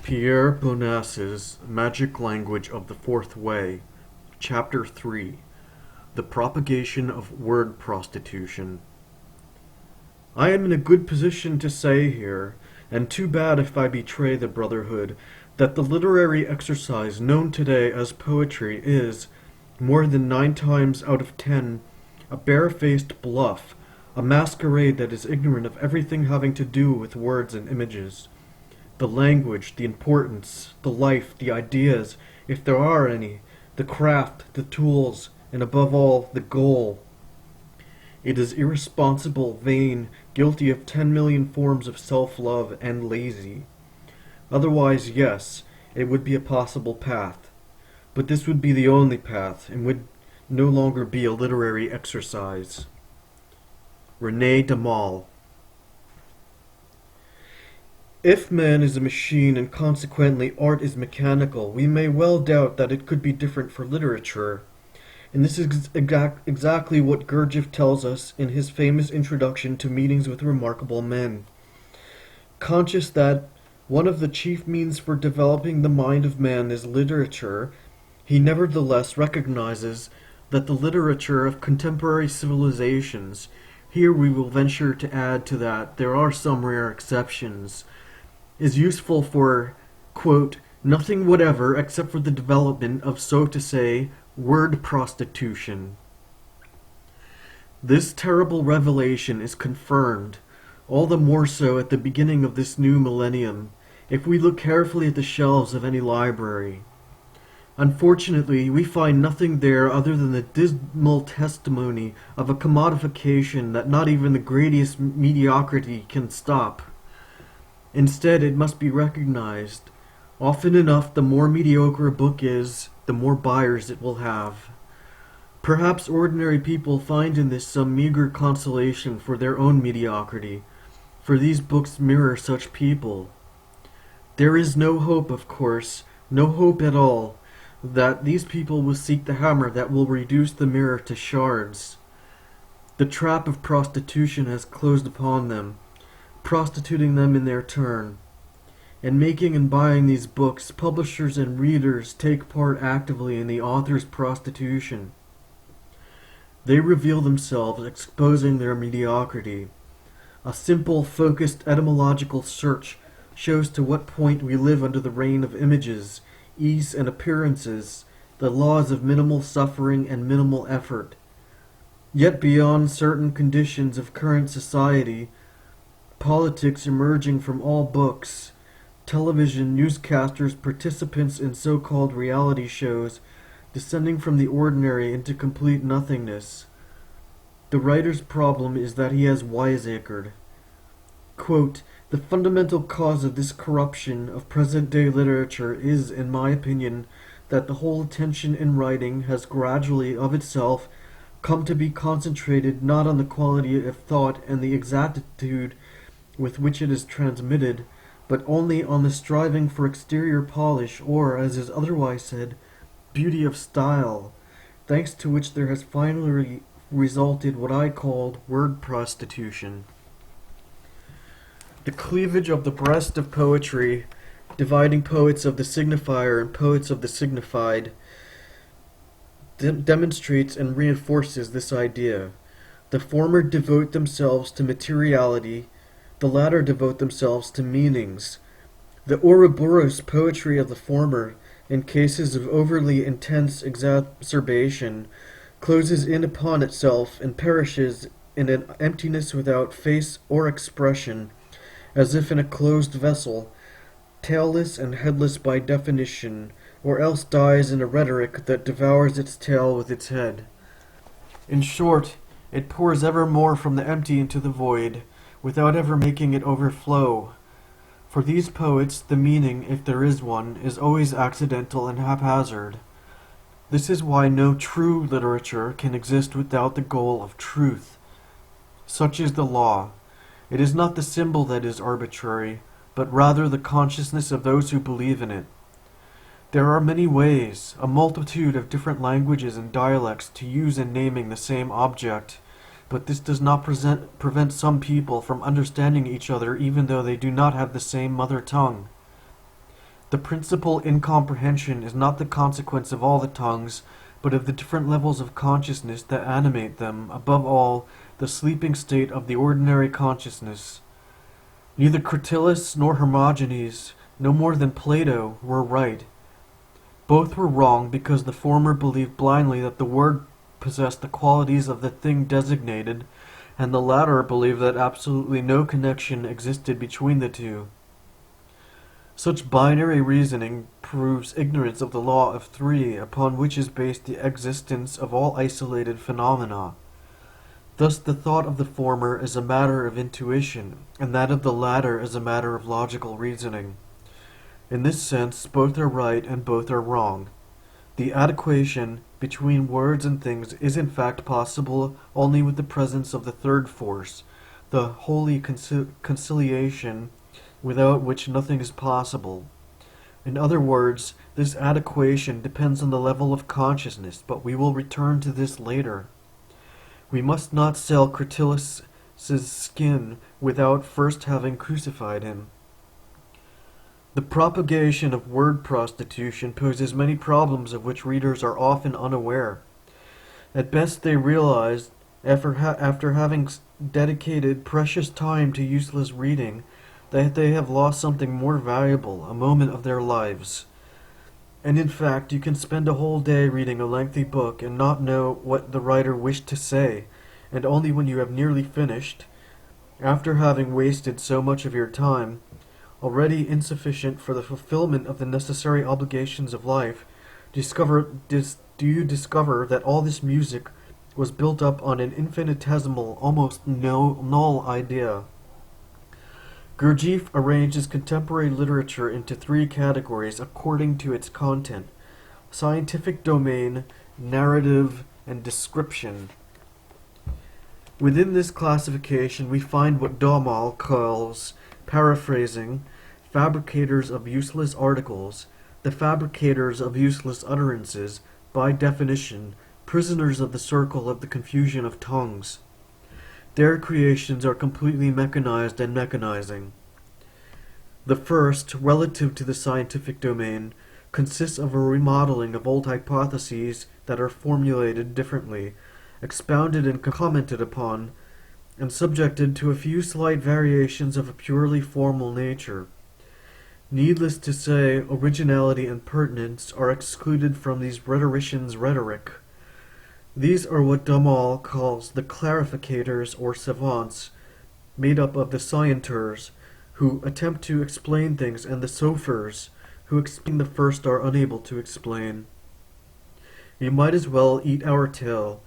Pierre Bonnasse's Magic Language of the Fourth Way, Chapter 3, The Propagation of Word Prostitution. I am in a good position to say here, and too bad if I betray the Brotherhood, that the literary exercise known today as poetry is, more than 9 times out of 10, a barefaced bluff, a masquerade that is ignorant of everything having to do with words and images. The language, the importance, the life, the ideas, if there are any, the craft, the tools, and above all, the goal. It is irresponsible, vain, guilty of 10 million forms of self-love, and lazy. Otherwise, yes, it would be a possible path. But this would be the only path, and would no longer be a literary exercise. Renee Daumal. If man is a machine and consequently art is mechanical, we may well doubt that it could be different for literature. And this is exactly what Gurdjieff tells us in his famous introduction to Meetings with Remarkable Men. Conscious that one of the chief means for developing the mind of man is literature, he nevertheless recognizes that the literature of contemporary civilizations, here we will venture to add to that there are some rare exceptions, is useful for, quote, nothing whatever except for the development of, so to say, word prostitution. This terrible revelation is confirmed, all the more so at the beginning of this new millennium, if we look carefully at the shelves of any library. Unfortunately, we find nothing there other than the dismal testimony of a commodification that not even the greatest mediocrity can stop. Instead, it must be recognized, often enough the more mediocre a book is, the more buyers it will have. Perhaps ordinary people find in this some meager consolation for their own mediocrity, for these books mirror such people. There is no hope, of course, no hope at all, that these people will seek the hammer that will reduce the mirror to shards. The trap of prostitution has closed upon them, prostituting them in their turn. In making and buying these books, publishers and readers take part actively in the author's prostitution. They reveal themselves, exposing their mediocrity. A simple, focused etymological search shows to what point we live under the reign of images, ease and appearances, the laws of minimal suffering and minimal effort. Yet beyond certain conditions of current society, politics emerging from all books, television, newscasters, participants in so-called reality shows, descending from the ordinary into complete nothingness. The writer's problem is that he has wiseacred. Quote, the fundamental cause of this corruption of present-day literature is, in my opinion, that the whole attention in writing has gradually, of itself, come to be concentrated not on the quality of thought and the exactitude with which it is transmitted, but only on the striving for exterior polish, or, as is otherwise said, beauty of style, thanks to which there has finally resulted what I called word prostitution. The cleavage of the breast of poetry, dividing poets of the signifier and poets of the signified, demonstrates and reinforces this idea. The former devote themselves to materiality, the latter devote themselves to meanings. The Ouroboros poetry of the former, in cases of overly intense exacerbation, closes in upon itself and perishes in an emptiness without face or expression, as if in a closed vessel, tailless and headless by definition, or else dies in a rhetoric that devours its tail with its head. In short, it pours ever more from the empty into the void, without ever making it overflow. For these poets, the meaning, if there is one, is always accidental and haphazard. This is why no true literature can exist without the goal of truth. Such is the law. It is not the symbol that is arbitrary, but rather the consciousness of those who believe in it. There are many ways, a multitude of different languages and dialects to use in naming the same object, but this does not prevent some people from understanding each other even though they do not have the same mother tongue. The principal incomprehension is not the consequence of all the tongues, but of the different levels of consciousness that animate them, above all, the sleeping state of the ordinary consciousness. Neither Cratylus nor Hermogenes, no more than Plato, were right. Both were wrong because the former believed blindly that the word possessed the qualities of the thing designated, and the latter believed that absolutely no connection existed between the two. Such binary reasoning proves ignorance of the law of three, upon which is based the existence of all isolated phenomena. Thus the thought of the former is a matter of intuition, and that of the latter is a matter of logical reasoning. In this sense, both are right and both are wrong. The adequation between words and things is in fact possible only with the presence of the third force, the holy conciliation, without which nothing is possible. In other words, this adequation depends on the level of consciousness, but we will return to this later. We must not sell Cratylus' skin without first having crucified him. The propagation of word prostitution poses many problems of which readers are often unaware. At best they realize, after having dedicated precious time to useless reading, that they have lost something more valuable, a moment of their lives. And in fact, you can spend a whole day reading a lengthy book and not know what the writer wished to say, and only when you have nearly finished, after having wasted so much of your time, already insufficient for the fulfillment of the necessary obligations of life, do you discover that all this music was built up on an infinitesimal, almost null idea. Gurdjieff arranges contemporary literature into three categories according to its content: scientific domain, narrative, and description. Within this classification we find what Daumal calls, paraphrasing, fabricators of useless articles, the fabricators of useless utterances, by definition, prisoners of the circle of the confusion of tongues. Their creations are completely mechanized and mechanizing. The first, relative to the scientific domain, consists of a remodeling of old hypotheses that are formulated differently, expounded and commented upon, and subjected to a few slight variations of a purely formal nature. Needless to say, originality and pertinence are excluded from these rhetoricians' rhetoric. These are what Daumal calls the clarificators or savants, made up of the scienteurs, who attempt to explain things, and the sophers, who explain the first are unable to explain. You might as well eat our tail.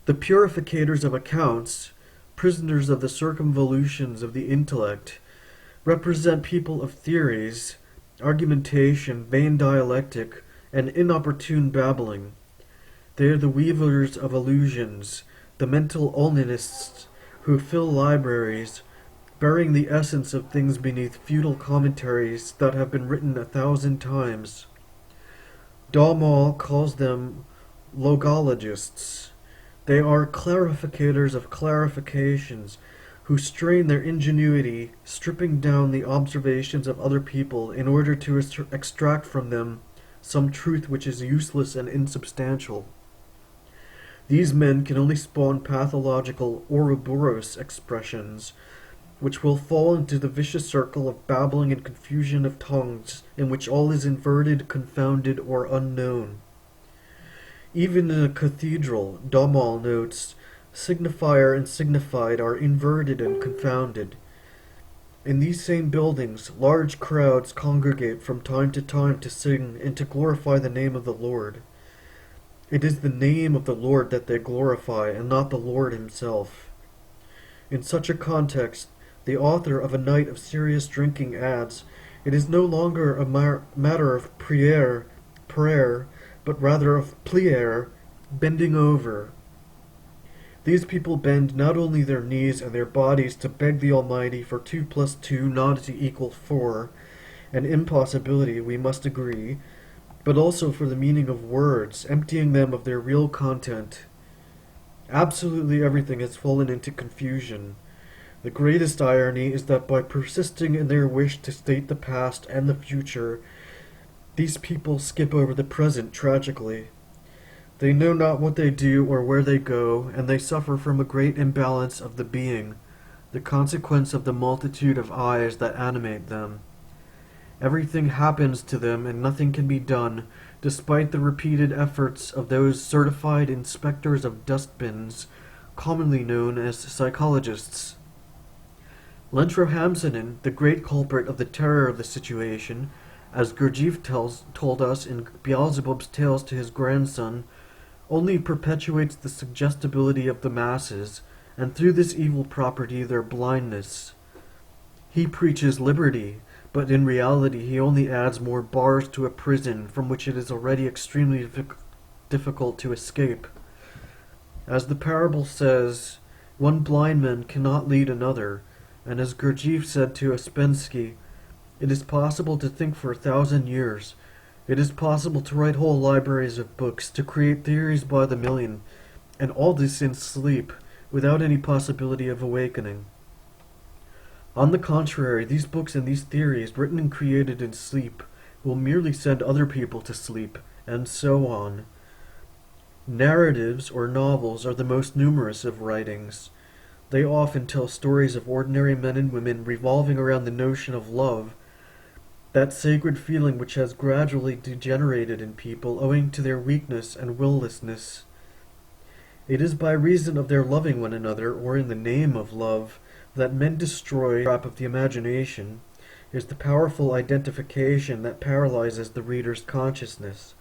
The purificators of accounts, prisoners of the circumvolutions of the intellect, represent people of theories, argumentation, vain dialectic, and inopportune babbling. They are the weavers of illusions, the mental onanists who fill libraries, burying the essence of things beneath futile commentaries that have been written 1,000 times. Daumal calls them logologists. They are clarificators of clarifications, who strain their ingenuity, stripping down the observations of other people in order to extract from them some truth which is useless and insubstantial. These men can only spawn pathological Ouroboros expressions, which will fall into the vicious circle of babbling and confusion of tongues, in which all is inverted, confounded, or unknown. Even in a cathedral, Daumal notes, signifier and signified are inverted and confounded. In these same buildings, large crowds congregate from time to time to sing and to glorify the name of the Lord. It is the name of the Lord that they glorify, and not the Lord himself. In such a context, the author of A Night of Serious Drinking adds, it is no longer a matter of prayer, but rather of plier, bending over. These people bend not only their knees and their bodies to beg the Almighty for 2 + 2 not to equal 4, an impossibility, we must agree, but also for the meaning of words, emptying them of their real content. Absolutely everything has fallen into confusion. The greatest irony is that by persisting in their wish to state the past and the future, These people skip over the present tragically. They know not what they do or where they go, and they suffer from a great imbalance of the being, the consequence of the multitude of eyes that animate them. Everything happens to them and nothing can be done, despite the repeated efforts of those certified inspectors of dustbins, commonly known as psychologists. Lentro Hamsonen, the great culprit of the terror of the situation, as Gurdjieff told us in Beelzebub's tales to his grandson, only perpetuates the suggestibility of the masses, and through this evil property their blindness. He preaches liberty, but in reality he only adds more bars to a prison from which it is already extremely difficult to escape. As the parable says, one blind man cannot lead another, and as Gurdjieff said to Ouspensky, it is possible to think for 1,000 years. It is possible to write whole libraries of books, to create theories by the million, and all this in sleep, without any possibility of awakening. On the contrary, these books and these theories, written and created in sleep, will merely send other people to sleep, and so on. Narratives or novels are the most numerous of writings. They often tell stories of ordinary men and women revolving around the notion of love, that sacred feeling which has gradually degenerated in people owing to their weakness and willlessness. It is by reason of their loving one another, or in the name of love, that men destroy the trap of the imagination, is the powerful identification that paralyzes the reader's consciousness.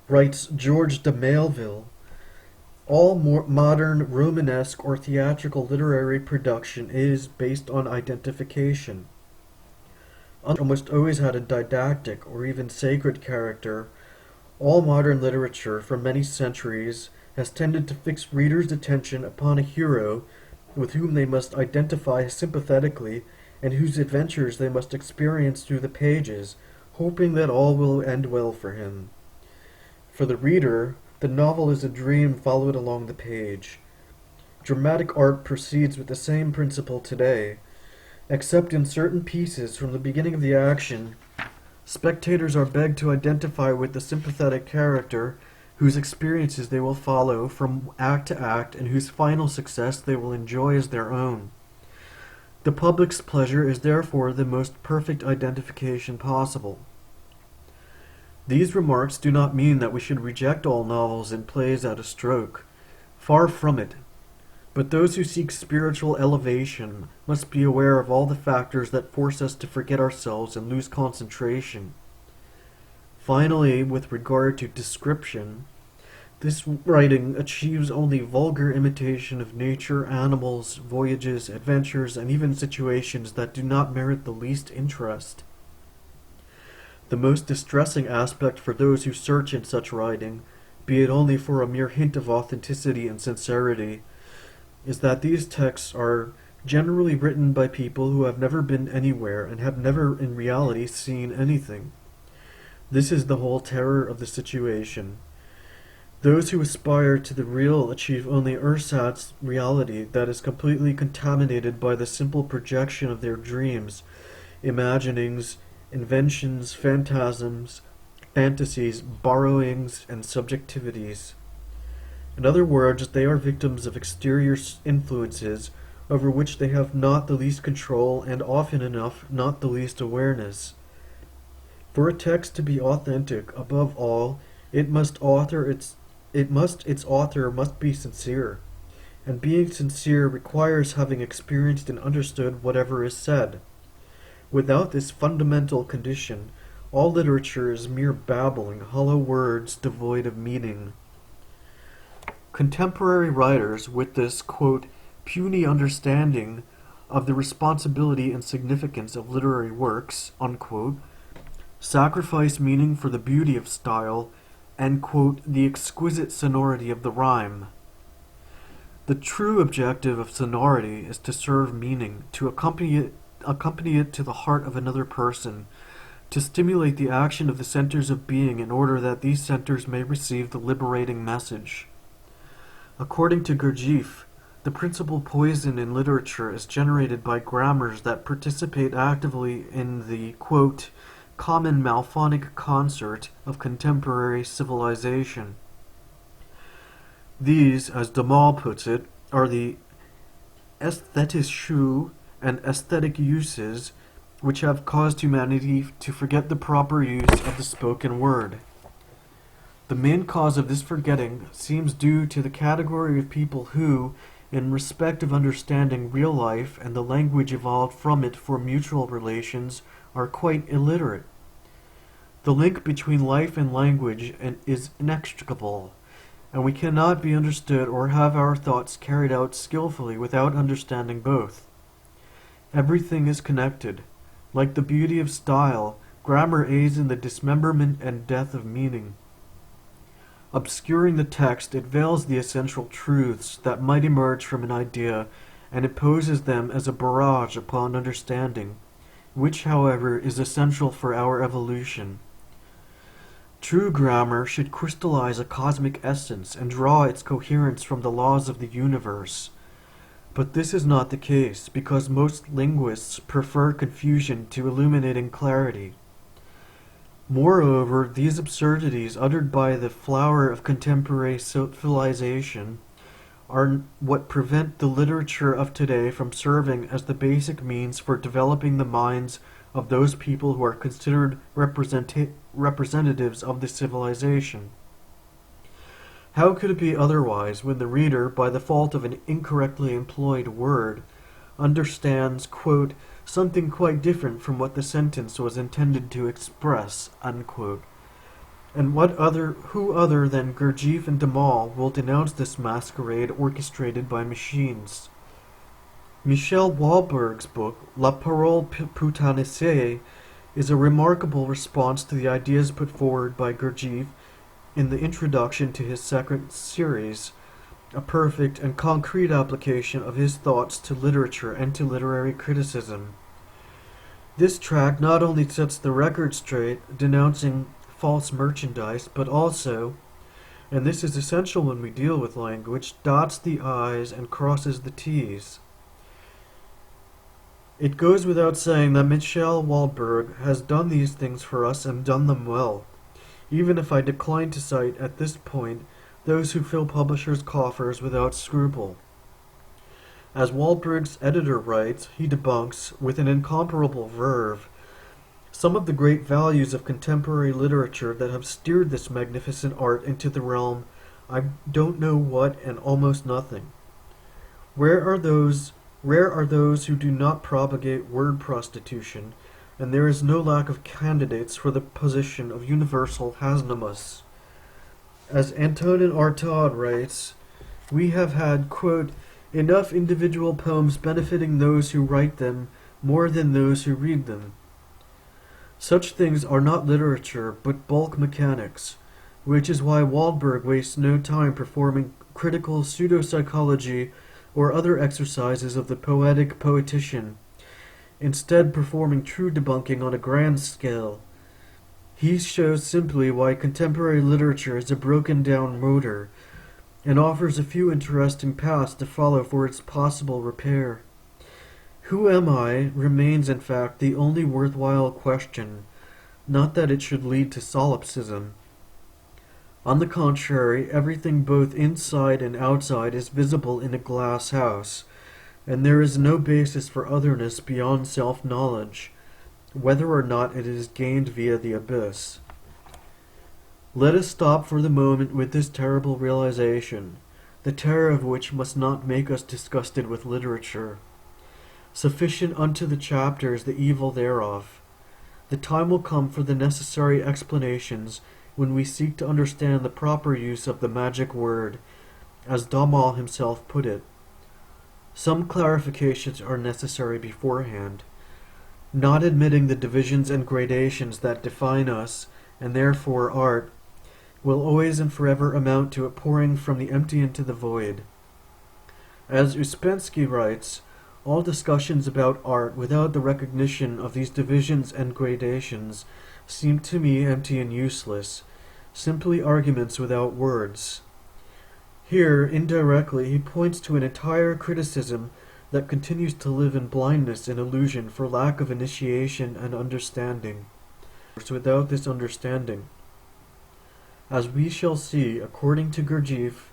Writes George de Melville, all modern Romanesque or theatrical literary production is based on identification. Almost always had a didactic or even sacred character. All modern literature for many centuries has tended to fix readers' attention upon a hero with whom they must identify sympathetically and whose adventures they must experience through the pages, hoping that all will end well for him. For the reader, the novel is a dream followed along the page. Dramatic art proceeds with the same principle today, except in certain pieces from the beginning of the action. Spectators are begged to identify with the sympathetic character whose experiences they will follow from act to act and whose final success they will enjoy as their own. The public's pleasure is therefore the most perfect identification possible. These remarks do not mean that we should reject all novels and plays at a stroke. Far from it. But those who seek spiritual elevation must be aware of all the factors that force us to forget ourselves and lose concentration. Finally, with regard to description, this writing achieves only vulgar imitation of nature, animals, voyages, adventures, and even situations that do not merit the least interest. The most distressing aspect for those who search in such writing, be it only for a mere hint of authenticity and sincerity, is that these texts are generally written by people who have never been anywhere and have never in reality seen anything. This is the whole terror of the situation. Those who aspire to the real achieve only ersatz reality that is completely contaminated by the simple projection of their dreams, imaginings, inventions, phantasms, fantasies, borrowings, and subjectivities. In other words, they are victims of exterior influences over which they have not the least control and often enough not the least awareness. For a text to be authentic, above all, its author must be sincere, and being sincere requires having experienced and understood whatever is said. Without this fundamental condition, all literature is mere babbling, hollow words devoid of meaning. Contemporary writers, with this, quote, puny understanding of the responsibility and significance of literary works, unquote, sacrifice meaning for the beauty of style, and, quote, the exquisite sonority of the rhyme. The true objective of sonority is to serve meaning, to accompany it to the heart of another person, to stimulate the action of the centers of being in order that these centers may receive the liberating message. According to Gurdjieff, the principal poison in literature is generated by grammars that participate actively in the, quote, common malphonic concert of contemporary civilization. These, as Daumal puts it, are the aesthetische and aesthetic uses which have caused humanity to forget the proper use of the spoken word. The main cause of this forgetting seems due to the category of people who, in respect of understanding real life and the language evolved from it for mutual relations, are quite illiterate. The link between life and language is inextricable, and we cannot be understood or have our thoughts carried out skillfully without understanding both. Everything is connected. Like the beauty of style, grammar aids in the dismemberment and death of meaning. Obscuring the text, it veils the essential truths that might emerge from an idea and imposes them as a barrage upon understanding, which, however, is essential for our evolution. True grammar should crystallize a cosmic essence and draw its coherence from the laws of the universe. But this is not the case, because most linguists prefer confusion to illuminating clarity. Moreover, these absurdities uttered by the flower of contemporary civilization are what prevent the literature of today from serving as the basic means for developing the minds of those people who are considered representatives of the civilization. How could it be otherwise when the reader, by the fault of an incorrectly employed word, understands, quote, something quite different from what the sentence was intended to express, unquote? And who other than Gurdjieff and Daumal will denounce this masquerade orchestrated by machines? Michel Houellebecq's book, La Parole Putanissée, is a remarkable response to the ideas put forward by Gurdjieff in the introduction to his second series, a perfect and concrete application of his thoughts to literature and to literary criticism. This tract not only sets the record straight, denouncing false merchandise, but also, and this is essential when we deal with language, dots the I's and crosses the T's. It goes without saying that Michel Houellebecq has done these things for us and done them well, even if I decline to cite at this point those who fill publishers' coffers without scruple. As Houellebecq's editor writes, he debunks, with an incomparable verve, some of the great values of contemporary literature that have steered this magnificent art into the realm I don't know what and almost nothing. Rare are those who do not propagate word prostitution, and there is no lack of candidates for the position of universal Hasnamus. As Antonin Artaud writes, we have had, quote, enough individual poems benefiting those who write them more than those who read them. Such things are not literature, but bulk mechanics, which is why Houellebecq wastes no time performing critical pseudo-psychology or other exercises of the poetic poetician, instead performing true debunking on a grand scale. He shows simply why contemporary literature is a broken-down motor, and offers a few interesting paths to follow for its possible repair. Who am I remains, in fact, the only worthwhile question, not that it should lead to solipsism. On the contrary, everything both inside and outside is visible in a glass house, and there is no basis for otherness beyond self-knowledge, whether or not it is gained via the abyss. Let us stop for the moment with this terrible realization, the terror of which must not make us disgusted with literature. Sufficient unto the chapter is the evil thereof. The time will come for the necessary explanations when we seek to understand the proper use of the magic word, as Daumal himself put it. Some clarifications are necessary beforehand. Not admitting the divisions and gradations that define us, and therefore art, will always and forever amount to a pouring from the empty into the void. As Uspensky writes, all discussions about art without the recognition of these divisions and gradations seem to me empty and useless, simply arguments without words. Here, indirectly, he points to an entire criticism that continues to live in blindness and illusion for lack of initiation and understanding. without this understanding. As we shall see, according to Gurdjieff,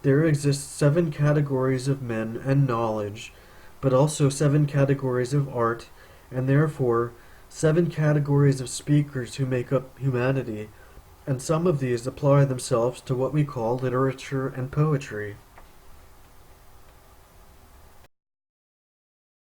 there exist 7 categories of men and knowledge, but also 7 categories of art, and therefore 7 categories of speakers who make up humanity, and some of these apply themselves to what we call literature and poetry.